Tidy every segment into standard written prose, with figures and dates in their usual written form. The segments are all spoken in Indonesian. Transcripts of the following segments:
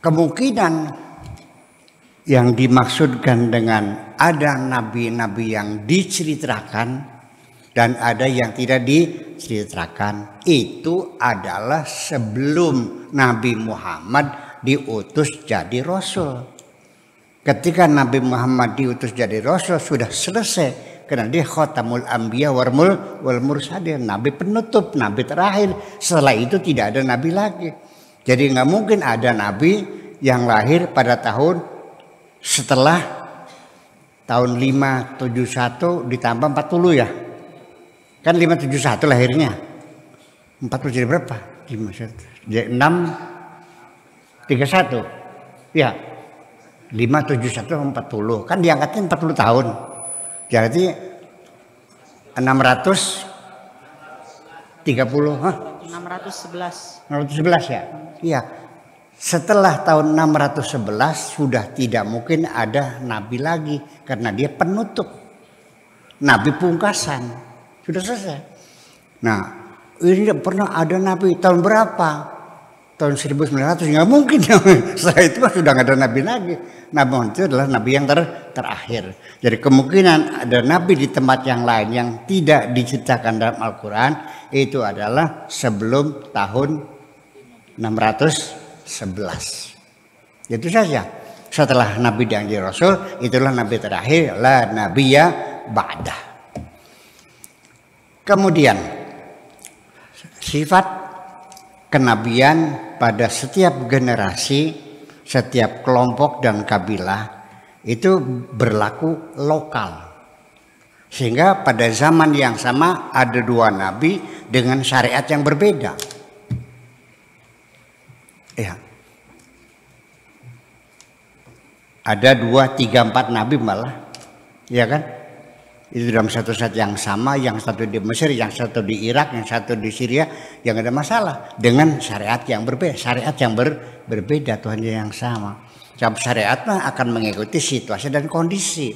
kemungkinan yang dimaksudkan dengan ada nabi-nabi yang diceritakan dan ada yang tidak diceritakan itu adalah sebelum Nabi Muhammad diutus jadi Rasul. Ketika Nabi Muhammad diutus jadi Rasul sudah selesai. Karena dia khatamul anbiya wal mursalin, nabi penutup, nabi terakhir. Setelah itu tidak ada nabi lagi. Jadi nggak mungkin ada nabi yang lahir pada tahun setelah tahun 571 ditambah 40 ya. Kan 571 lahirnya. 40 jadi berapa? 631. Ya. 571 40. Kan diangkatnya 40 tahun. Jadi 630 611 ya. Iya. Setelah tahun 611 sudah tidak mungkin ada nabi lagi karena dia penutup. Nabi pungkasan. Sudah selesai. Nah, ini tidak pernah ada nabi tahun berapa? Tahun 1900 nggak mungkin. Setelah itu sudah nggak ada nabi lagi. Nabi Muhammad itu adalah nabi yang terakhir. Jadi kemungkinan ada nabi di tempat yang lain yang tidak diceritakan dalam Al-Quran itu adalah sebelum tahun 611. Itu saja. Setelah nabi dan rasul itulah nabi terakhir, la nabiyya ba'dah. Kemudian sifat kenabian pada setiap generasi, setiap kelompok dan kabilah itu berlaku lokal. Sehingga pada zaman yang sama ada dua nabi dengan syariat yang berbeda. Ya. Ada 2, 3, 4 nabi malah. Ya kan? Itu dalam satu saat yang sama, yang satu di Mesir, yang satu di Irak, yang satu di Syria, yang ada masalah dengan syariat yang berbeda, syariat yang berbeda, Tuhan yang sama. Syariat akan mengikuti situasi dan kondisi.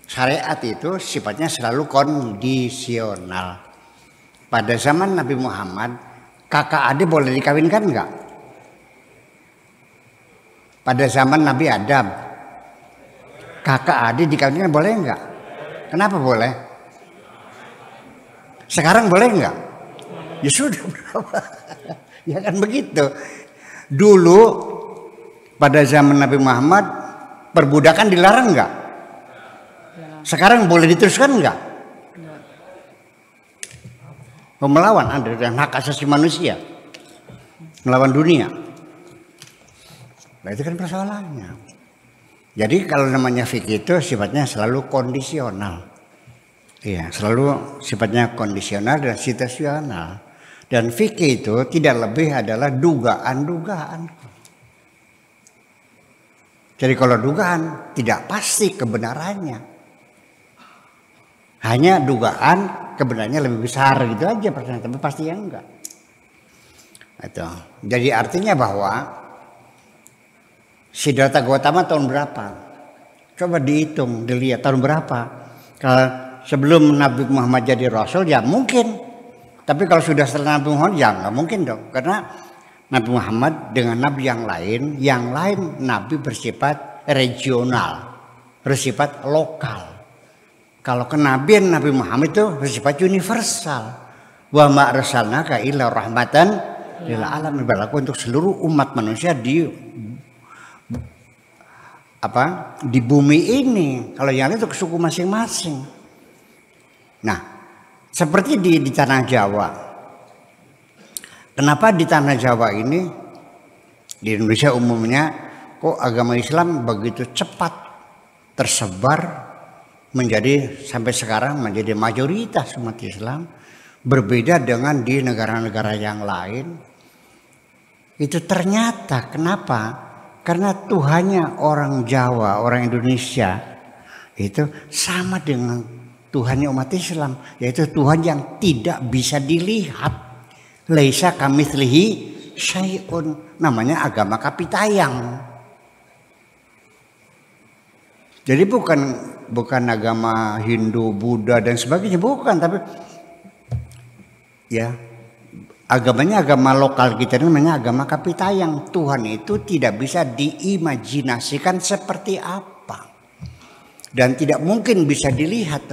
Syariat itu sifatnya selalu kondisional. Pada zaman Nabi Muhammad, kakak adik boleh dikawinkan enggak? Pada zaman Nabi Adam, kakak adik dikawinkan boleh enggak? Kenapa boleh? Sekarang boleh enggak? Ya sudah berapa? Ya kan begitu. Dulu pada zaman Nabi Muhammad perbudakan dilarang enggak? Sekarang boleh diteruskan enggak? Melawan ada yang hak asasi manusia, melawan dunia. Nah itu kan persoalannya. Jadi kalau namanya fikih itu sifatnya selalu kondisional. Iya, selalu sifatnya kondisional dan situasional. Dan fikih itu tidak lebih adalah dugaan-dugaan. Jadi kalau dugaan tidak pasti kebenarannya. Hanya dugaan kebenarannya lebih besar gitu aja pertanyaan, tapi pasti yang enggak. Itu. Jadi artinya bahwa Siddhartha Gautama tahun berapa? Coba dihitung, dilihat tahun berapa. Kalau sebelum Nabi Muhammad jadi Rasul ya mungkin. Tapi kalau sudah setelah Nabi Muhammad ya nggak mungkin dong. Karena Nabi Muhammad dengan Nabi yang lain Nabi bersifat regional, bersifat lokal. Kalau kenabian Nabi Muhammad itu bersifat universal. Wa ma arsalnaka illa rahmatan lil alamin, berlaku untuk seluruh umat manusia di bumi ini. Kalau yang itu ke suku masing-masing. Nah, seperti di tanah Jawa. Kenapa di tanah Jawa ini, di Indonesia umumnya, kok agama Islam begitu cepat tersebar menjadi sampai sekarang menjadi mayoritas umat Islam, berbeda dengan di negara-negara yang lain. Itu ternyata kenapa? Karena Tuhannya orang Jawa, orang Indonesia itu sama dengan Tuhannya umat Islam, yaitu Tuhan yang tidak bisa dilihat. Laisa kamitslihi syai'un, namanya agama kapitayang. Jadi bukan agama Hindu, Buddha dan sebagainya, bukan, tapi ya agamanya agama lokal kita, namanya agama Kapitayang. Tuhan itu tidak bisa diimajinasikan seperti apa. Dan tidak mungkin bisa dilihat.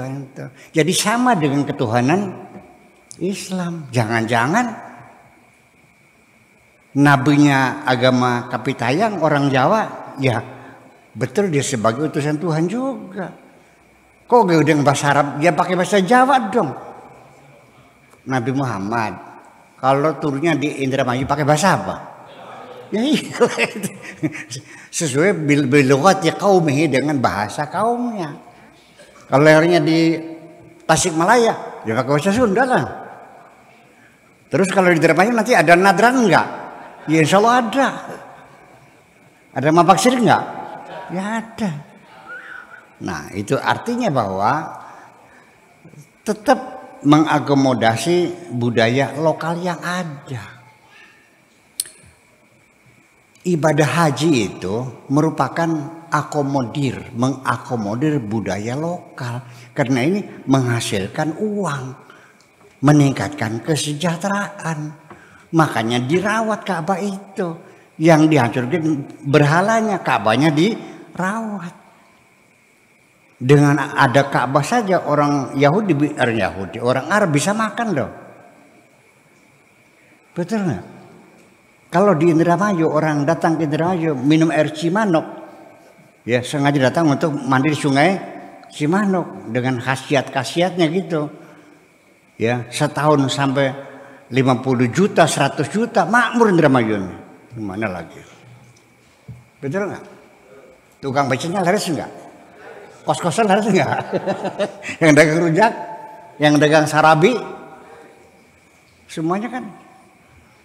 Jadi sama dengan ketuhanan Islam. Jangan-jangan nabinya agama Kapitayang orang Jawa, ya betul dia sebagai utusan Tuhan juga. Kok gak udah bahasa Arab, dia pakai bahasa Jawa dong. Nabi Muhammad kalau turunnya di Indramayu pakai bahasa apa? Ya iya, sesuai bilugat ya kaumihi, dengan bahasa kaumnya. Kalau lahirnya di Tasikmalaya, dia pakai bahasa Sunda lah. Terus kalau di Indramayu nanti ada nadran enggak? Ya insya Allah ada. Ada mabaksir enggak? Ya ada. Nah itu artinya bahwa tetap mengakomodasi budaya lokal yang ada. Ibadah haji itu merupakan mengakomodir budaya lokal. Karena ini menghasilkan uang, meningkatkan kesejahteraan. Makanya dirawat Ka'bah itu. Yang dihancurkan berhalanya, Ka'bahnya dirawat. Dengan ada Ka'bah saja orang orang Arab bisa makan loh. Betul nggak? Kalau di Indramayu orang datang ke Indramayu minum air Cimanuk, ya sengaja datang untuk mandi di sungai Cimanuk dengan khasiat-khasiatnya gitu. Ya setahun sampai 50 juta, 100 juta makmur Indramayu. Gimana lagi? Betul nggak? Tukang becaknya laris nggak? Kos-kosan harus enggak? Yang dagang rujak, yang dagang sarabi, semuanya kan.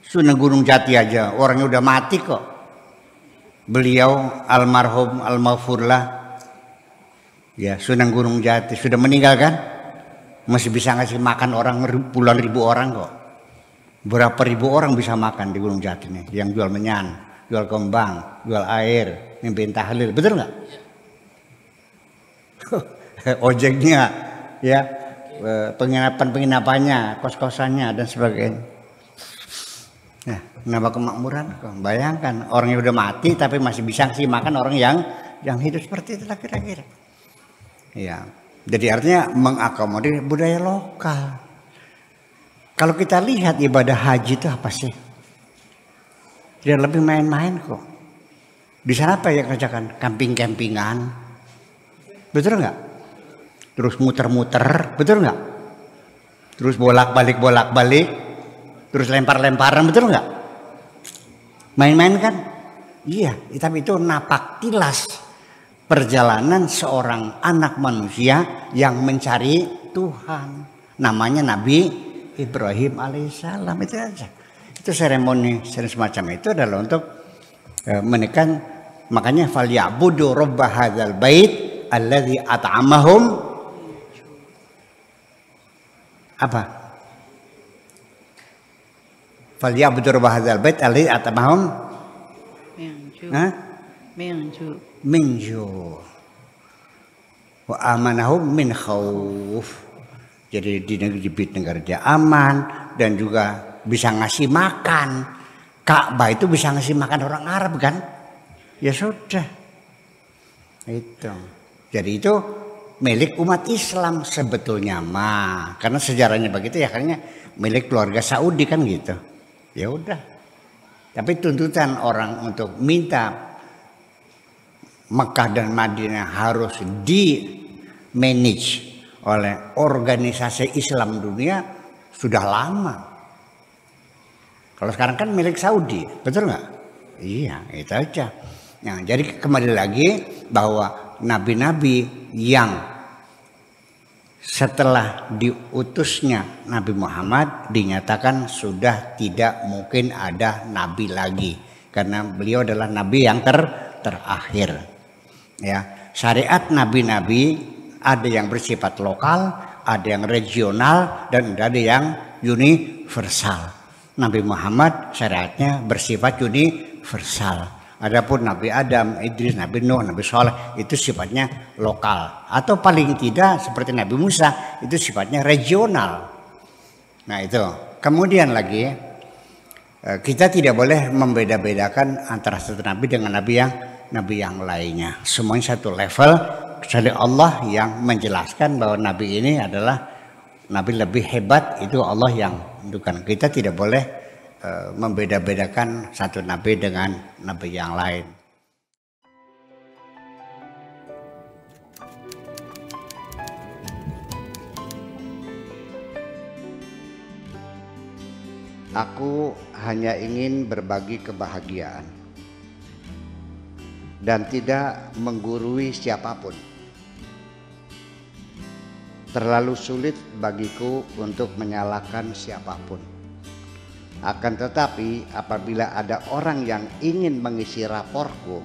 Sunan Gunung Jati aja orangnya udah mati kok. Beliau almarhum almaghfurlah, ya Sunan Gunung Jati sudah meninggal kan, masih bisa ngasih makan orang puluhan ribu orang kok. Berapa ribu orang bisa makan di Gunung Jati nih, yang jual menyan, jual kembang, jual air, mimpin tahlil, betul nggak? Ojeknya, ya penginapannya, kos-kosannya dan sebagainya. Nah, kenapa kemakmuran? Bayangkan orang yang udah mati tapi masih bisa sih makan orang yang hidup seperti itu kira-kira. Ya, jadi artinya mengakomodir budaya lokal. Kalau kita lihat ibadah haji itu apa sih? Tidak lebih main-main kok. Di sana apa yang kerjakan? Camping-campingan. Betul nggak? Terus muter-muter, betul nggak? Terus bolak-balik, terus lempar-lemparan, betul nggak? Main-main kan? Iya, tapi itu napak tilas perjalanan seorang anak manusia yang mencari Tuhan. Namanya Nabi Ibrahim alaihissalam, itu aja. Itu seremoni semacam itu adalah untuk menekan, makanya falyabudu rabb hadzal bait alladzi at'amahum apa? Falyabudu rabb hadzal bait alladzi at'amahum min ju' wa amanahum min khauf. Jadi di negara dia aman dan juga bisa ngasih makan. Ka'bah itu bisa ngasih makan orang Arab kan? Ya sudah. Itu. Jadi itu milik umat Islam sebetulnya mah. Karena sejarahnya begitu ya, karena milik keluarga Saudi kan gitu. Ya udah. Tapi tuntutan orang untuk minta Mekah dan Madinah harus di-manage oleh organisasi Islam dunia sudah lama. Kalau sekarang kan milik Saudi, betul nggak? Iya, itu aja. Nah, jadi kembali lagi bahwa nabi-nabi yang setelah diutusnya Nabi Muhammad dinyatakan sudah tidak mungkin ada nabi lagi karena beliau adalah nabi yang terakhir. Ya, syariat nabi-nabi ada yang bersifat lokal, ada yang regional, dan ada yang universal. Nabi Muhammad syariatnya bersifat universal. Adapun Nabi Adam, Idris, Nabi Nuh, Nabi Saleh itu sifatnya lokal. Atau paling tidak seperti Nabi Musa itu sifatnya regional. Nah itu. Kemudian lagi kita tidak boleh membeda-bedakan antara satu nabi dengan nabi yang lainnya. Semuanya satu level, kecuali Allah yang menjelaskan bahwa nabi ini adalah nabi lebih hebat, itu Allah yang menentukan. Kita tidak boleh membeda-bedakan satu nabi dengan nabi yang lain. Aku hanya ingin berbagi kebahagiaan dan tidak menggurui siapapun. Terlalu sulit bagiku untuk menyalahkan siapapun. Akan tetapi apabila ada orang yang ingin mengisi raporku,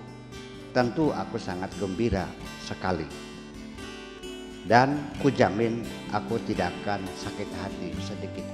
tentu aku sangat gembira sekali. Dan kujamin aku tidak akan sakit hati sedikit.